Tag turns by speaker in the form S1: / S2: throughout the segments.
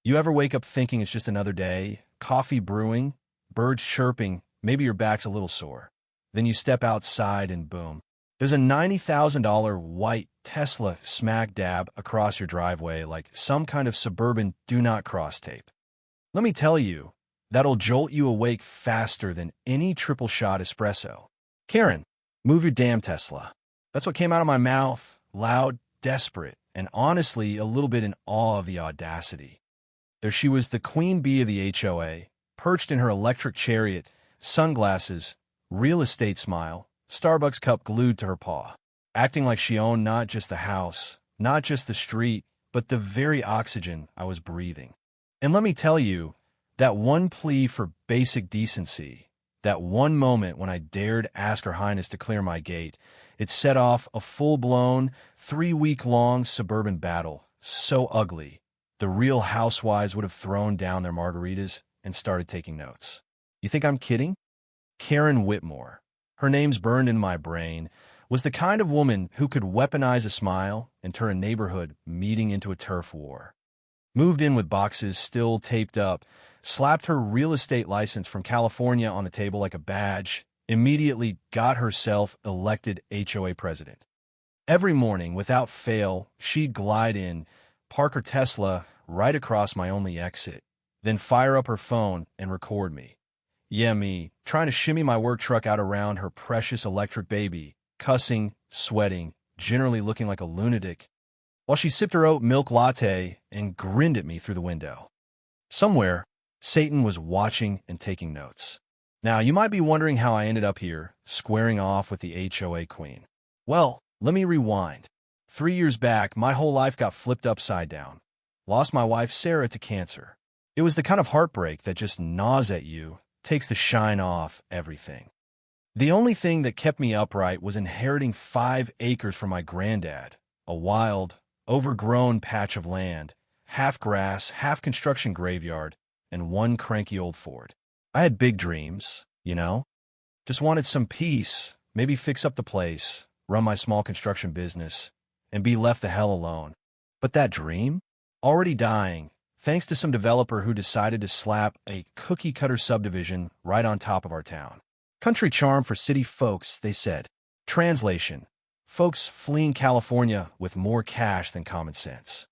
S1: You ever wake up thinking it's just another day, coffee brewing, birds chirping, maybe your back's a little sore. Then you step outside and boom. There's a $90,000 white Tesla smack dab across your driveway like some kind of suburban do-not-cross tape. Let me tell you, that'll jolt you awake faster than any triple-shot espresso. Karen, move your damn Tesla. That's what came out of my mouth, loud, desperate, and honestly a little bit in awe of the audacity. There she was, the queen bee of the HOA, perched in her electric chariot, sunglasses, real estate smile, Starbucks cup glued to her paw, acting like she owned not just the house, not just the street, but the very oxygen I was breathing. And let me tell you, that one plea for basic decency, that one moment when I dared ask Her Highness to clear my gate, it set off a full-blown, 3-week-long suburban battle, so ugly, the real housewives would have thrown down their margaritas and started taking notes. You think I'm kidding? Karen Whitmore, her name's burned in my brain, was the kind of woman who could weaponize a smile and turn a neighborhood meeting into a turf war. Moved in with boxes still taped up, slapped her real estate license from California on the table like a badge, immediately got herself elected HOA president. Every morning, without fail, she'd glide in, park her Tesla right across my only exit, then fire up her phone and record me. Yeah, me, trying to shimmy my work truck out around her precious electric baby, cussing, sweating, generally looking like a lunatic, while she sipped her oat milk latte and grinned at me through the window. Somewhere, Satan was watching and taking notes. Now, you might be wondering how I ended up here, squaring off with the HOA queen. Well, let me rewind. 3 years back, my whole life got flipped upside down. Lost my wife, Sarah, to cancer. It was the kind of heartbreak that just gnaws at you, takes the shine off everything. The only thing that kept me upright was inheriting 5 acres from my granddad, a wild, overgrown patch of land, half grass, half construction graveyard, and one cranky old Ford. I had big dreams, you know? Just wanted some peace, maybe fix up the place, run my small construction business, and be left the hell alone. But that dream? Already dying, thanks to some developer who decided to slap a cookie-cutter subdivision right on top of our town. Country charm for city folks, they said. Translation: folks fleeing California with more cash than common sense.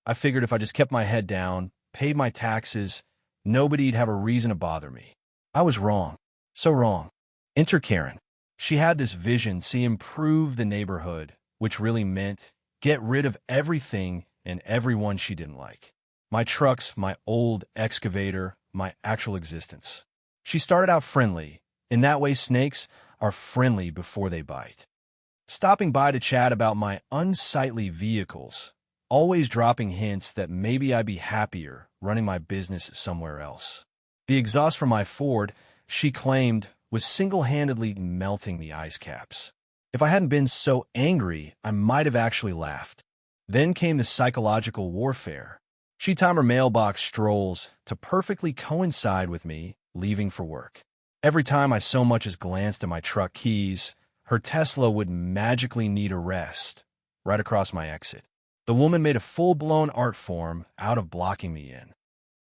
S1: I figured if I just kept my head down, paid my taxes, nobody'd have a reason to bother me. I was wrong. So wrong. Enter Karen. She had this vision, see improve the neighborhood, which really meant get rid of everything and everyone she didn't like. My trucks, my old excavator, my actual existence. She started out friendly. In that way, snakes are friendly before they bite. Stopping by to chat about my unsightly vehicles, always dropping hints that maybe I'd be happier running my business somewhere else. The exhaust from my Ford, she claimed, was single-handedly melting the ice caps. If I hadn't been so angry, I might have actually laughed. Then came the psychological warfare. She'd time her mailbox strolls to perfectly coincide with me leaving for work. Every time I so much as glanced at my truck keys, her Tesla would magically need a rest right across my exit. The woman made a full-blown art form out of blocking me in.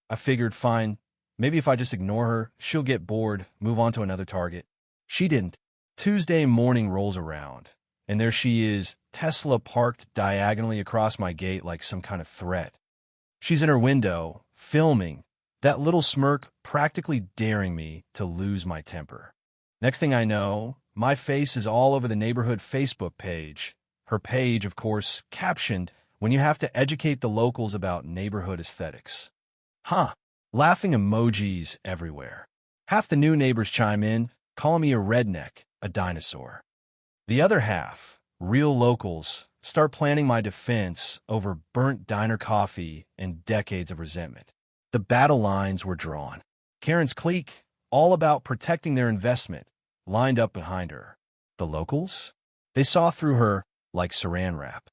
S1: I figured, fine, maybe if I just ignore her, she'll get bored, move on to another target. She didn't. Tuesday morning rolls around, and there she is, Tesla parked diagonally across my gate like some kind of threat. She's in her window, filming, that little smirk practically daring me to lose my temper. Next thing I know, my face is all over the neighborhood Facebook page. Her page, of course, captioned, "When you have to educate the locals about neighborhood aesthetics." Huh. Laughing emojis everywhere. Half the new neighbors chime in, calling me a redneck, a dinosaur. The other half, real locals, start planning my defense over burnt diner coffee and decades of resentment. The battle lines were drawn. Karen's clique, all about protecting their investment, lined up behind her. The locals? They saw through her like saran wrap.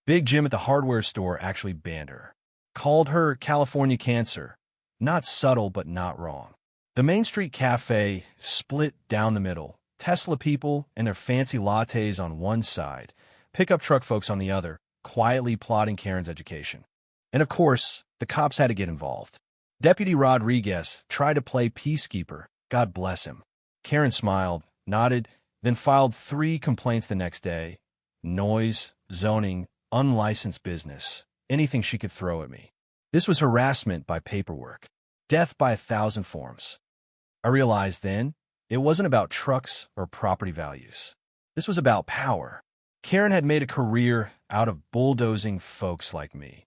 S1: Big Jim at the hardware store actually banned her. Called her California Cancer. Not subtle, but not wrong. The Main Street Cafe split down the middle. Tesla people and their fancy lattes on one side, pickup truck folks on the other, quietly plotting Karen's education. And of course, the cops had to get involved. Deputy Rodriguez tried to play peacekeeper, God bless him. Karen smiled, nodded, then filed 3 complaints the next day. Noise, zoning, unlicensed business, anything she could throw at me. This was harassment by paperwork, death by 1,000 forms. I realized then it wasn't about trucks or property values. This was about power. Karen had made a career out of bulldozing folks like me,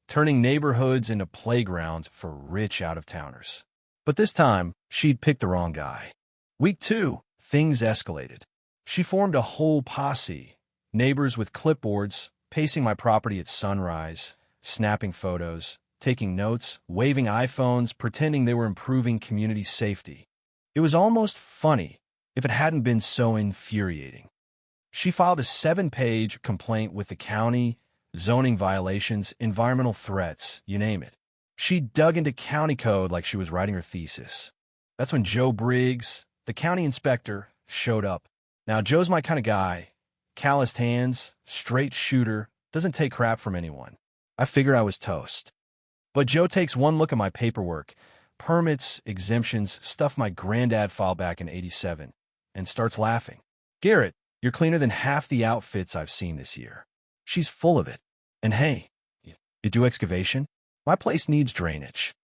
S1: turning neighborhoods into playgrounds for rich out-of-towners. But this time, she'd picked the wrong guy. Week 2, things escalated. She formed a whole posse, neighbors with clipboards, pacing my property at sunrise, snapping photos, taking notes, waving iPhones, pretending they were improving community safety. It was almost funny if it hadn't been so infuriating. She filed a 7-page complaint with the county, zoning violations, environmental threats, you name it. She dug into county code like she was writing her thesis. That's when Joe Briggs, the county inspector, showed up. Now, Joe's my kind of guy. Calloused hands, straight shooter, doesn't take crap from anyone. I figured I was toast. But Joe takes one look at my paperwork, permits, exemptions, stuff my granddad filed back in '87, and starts laughing. Garrett, you're cleaner than half the outfits I've seen this year. She's full of it. And hey, you do excavation? My place needs drainage.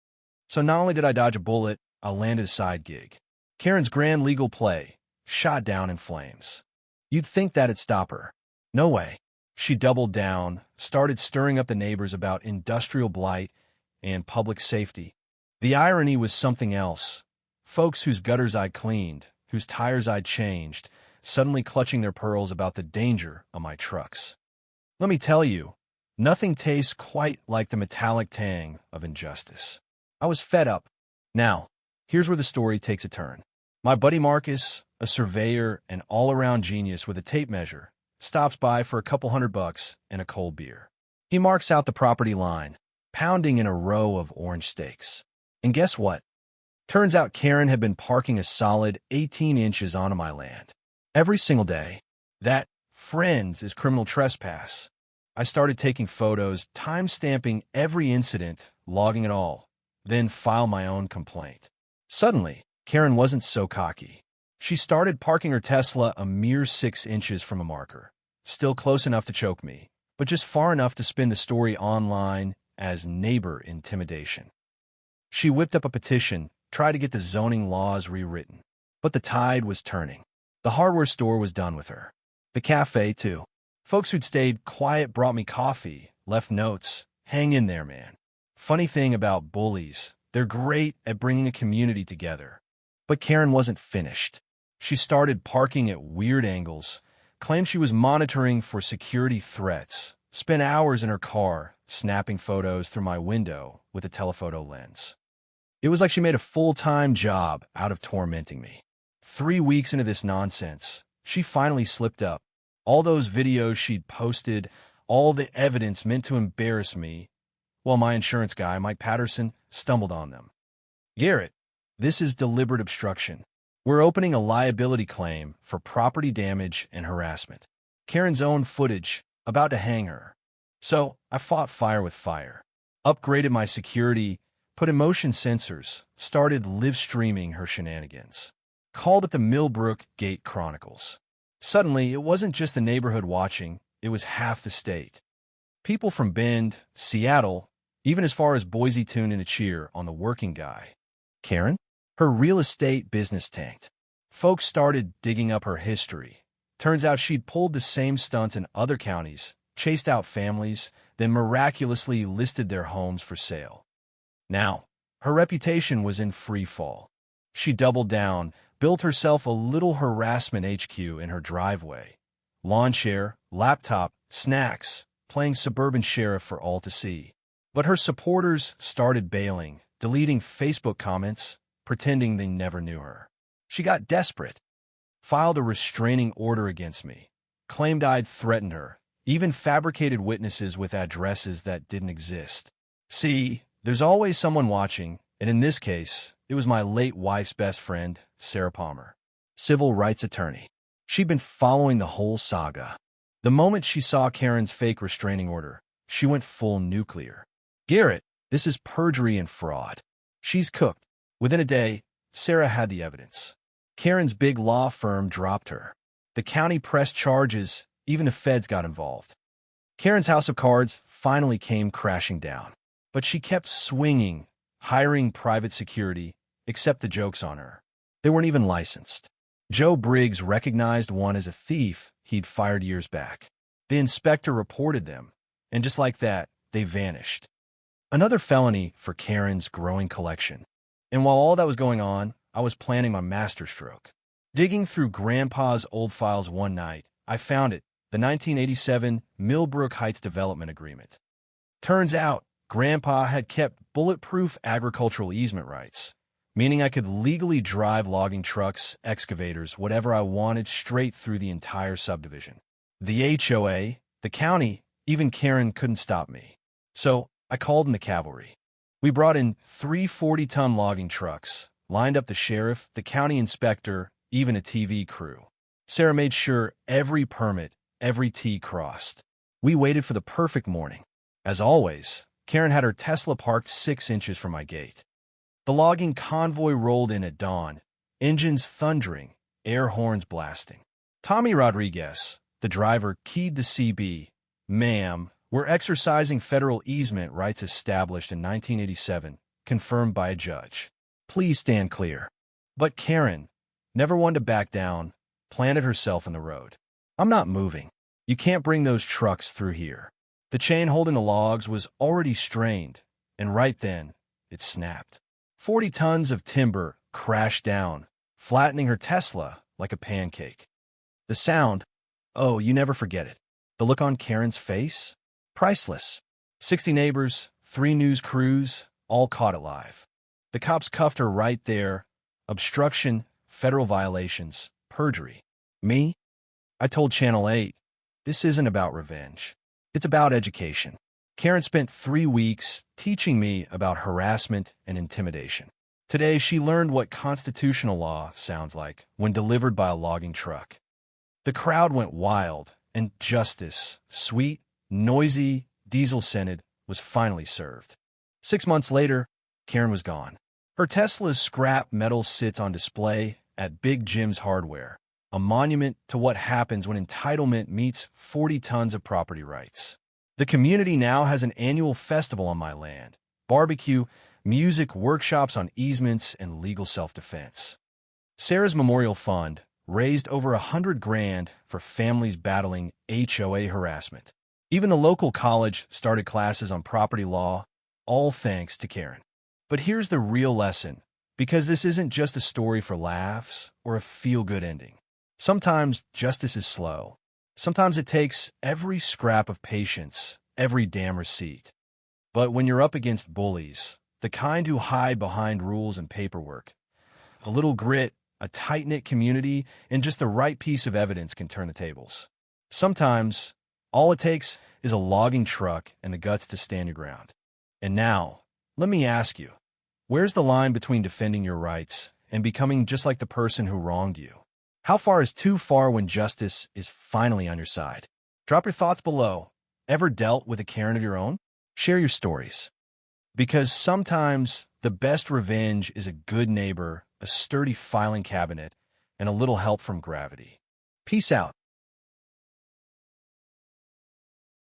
S1: So not only did I dodge a bullet, I landed a side gig. Karen's grand legal play, shot down in flames. You'd think that'd stop her. No way. She doubled down, started stirring up the neighbors about industrial blight and public safety. The irony was something else. Folks whose gutters I'd cleaned, whose tires I'd changed, suddenly clutching their pearls about the danger of my trucks. Let me tell you, nothing tastes quite like the metallic tang of injustice. I was fed up. Now, here's where the story takes a turn. My buddy Marcus, a surveyor and all-around genius with a tape measure, stops by for a couple $100 and a cold beer. He marks out the property line, pounding in a row of orange steaks. And guess what? Turns out Karen had been parking a solid 18 inches onto my land. Every single day. That, friends, is criminal trespass. I started taking photos, time-stamping every incident, logging it all, then file my own complaint. Suddenly, Karen wasn't so cocky. She started parking her Tesla a mere 6 inches from a marker, still close enough to choke me, but just far enough to spin the story online as neighbor intimidation. She whipped up a petition, tried to get the zoning laws rewritten. But the tide was turning. The hardware store was done with her. The cafe, too. Folks who'd stayed quiet brought me coffee, left notes. Hang in there, man. Funny thing about bullies, they're great at bringing a community together. But Karen wasn't finished. She started parking at weird angles, claimed she was monitoring for security threats, spent hours in her car, snapping photos through my window with a telephoto lens. It was like she made a full-time job out of tormenting me. 3 weeks into this nonsense, she finally slipped up. All those videos she'd posted, all the evidence meant to embarrass me, well, my insurance guy, Mike Patterson, stumbled on them. Garrett, this is deliberate obstruction. We're opening a liability claim for property damage and harassment. Karen's own footage, about to hang her. So I fought fire with fire, upgraded my security, put in motion sensors, started live streaming her shenanigans. Called it the Millbrook Gate Chronicles. Suddenly, it wasn't just the neighborhood watching, it was half the state. People from Bend, Seattle, even as far as Boise tuned in to cheer on the working guy. Karen? Her real estate business tanked. Folks started digging up her history. Turns out she'd pulled the same stunts in other counties, chased out families, then miraculously listed their homes for sale. Now, her reputation was in free fall. She doubled down, built herself a little harassment HQ in her driveway. Lawn chair, laptop, snacks, playing suburban sheriff for all to see. But her supporters started bailing, deleting Facebook comments, pretending they never knew her. She got desperate, filed a restraining order against me, claimed I'd threatened her, even fabricated witnesses with addresses that didn't exist. See, there's always someone watching, and in this case, it was my late wife's best friend, Sarah Palmer, civil rights attorney. She'd been following the whole saga. The moment she saw Karen's fake restraining order, she went full nuclear. Garrett, this is perjury and fraud. She's cooked. Within a day, Sarah had the evidence. Karen's big law firm dropped her. The county pressed charges, even the feds got involved. Karen's house of cards finally came crashing down. But she kept swinging, hiring private security, except the joke's on her. They weren't even licensed. Joe Briggs recognized one as a thief he'd fired years back. The inspector reported them, and just like that, they vanished. Another felony for Karen's growing collection. And while all that was going on, I was planning my masterstroke. Digging through Grandpa's old files one night, I found it, the 1987 Millbrook Heights Development Agreement. Turns out, Grandpa had kept bulletproof agricultural easement rights, meaning I could legally drive logging trucks, excavators, whatever I wanted straight through the entire subdivision. The HOA, the county, even Karen couldn't stop me. So I called in the cavalry. We brought in 3 40-ton logging trucks, lined up the sheriff, the county inspector, even a TV crew. Sarah made sure every permit, every T crossed. We waited for the perfect morning. As always, Karen had her Tesla parked 6 inches from my gate. The logging convoy rolled in at dawn, engines thundering, air horns blasting. Tommy Rodriguez, the driver, keyed the CB. "Ma'am, we're exercising federal easement rights established in 1987, confirmed by a judge. Please stand clear." But Karen, never one to back down, planted herself in the road. "I'm not moving. You can't bring those trucks through here." The chain holding the logs was already strained, and right then, it snapped. 40 tons of timber crashed down, flattening her Tesla like a pancake. The sound, oh, you never forget it. The look on Karen's face? Priceless. 60 neighbors, 3 news crews, all caught it live. The cops cuffed her right there. Obstruction, federal violations, perjury. Me? I told Channel 8, this isn't about revenge. It's about education. Karen spent 3 weeks teaching me about harassment and intimidation. Today, she learned what constitutional law sounds like when delivered by a logging truck. The crowd went wild, and justice, sweet, noisy, diesel-scented, was finally served. 6 months later, Karen was gone. Her Tesla's scrap metal sits on display at Big Jim's Hardware, a monument to what happens when entitlement meets 40 tons of property rights. The community now has an annual festival on my land, barbecue, music, workshops on easements, and legal self-defense. Sarah's Memorial Fund raised over $100,000 for families battling HOA harassment. Even the local college started classes on property law, all thanks to Karen. But here's the real lesson, because this isn't just a story for laughs or a feel-good ending. Sometimes justice is slow. Sometimes it takes every scrap of patience, every damn receipt. But when you're up against bullies, the kind who hide behind rules and paperwork, a little grit, a tight-knit community, and just the right piece of evidence can turn the tables. Sometimes, all it takes is a logging truck and the guts to stand your ground. And now, let me ask you, where's the line between defending your rights and becoming just like the person who wronged you? How far is too far when justice is finally on your side? Drop your thoughts below. Ever dealt with a Karen of your own? Share your stories. Because sometimes the best revenge is a good neighbor, a sturdy filing cabinet, and a little help from gravity. Peace out.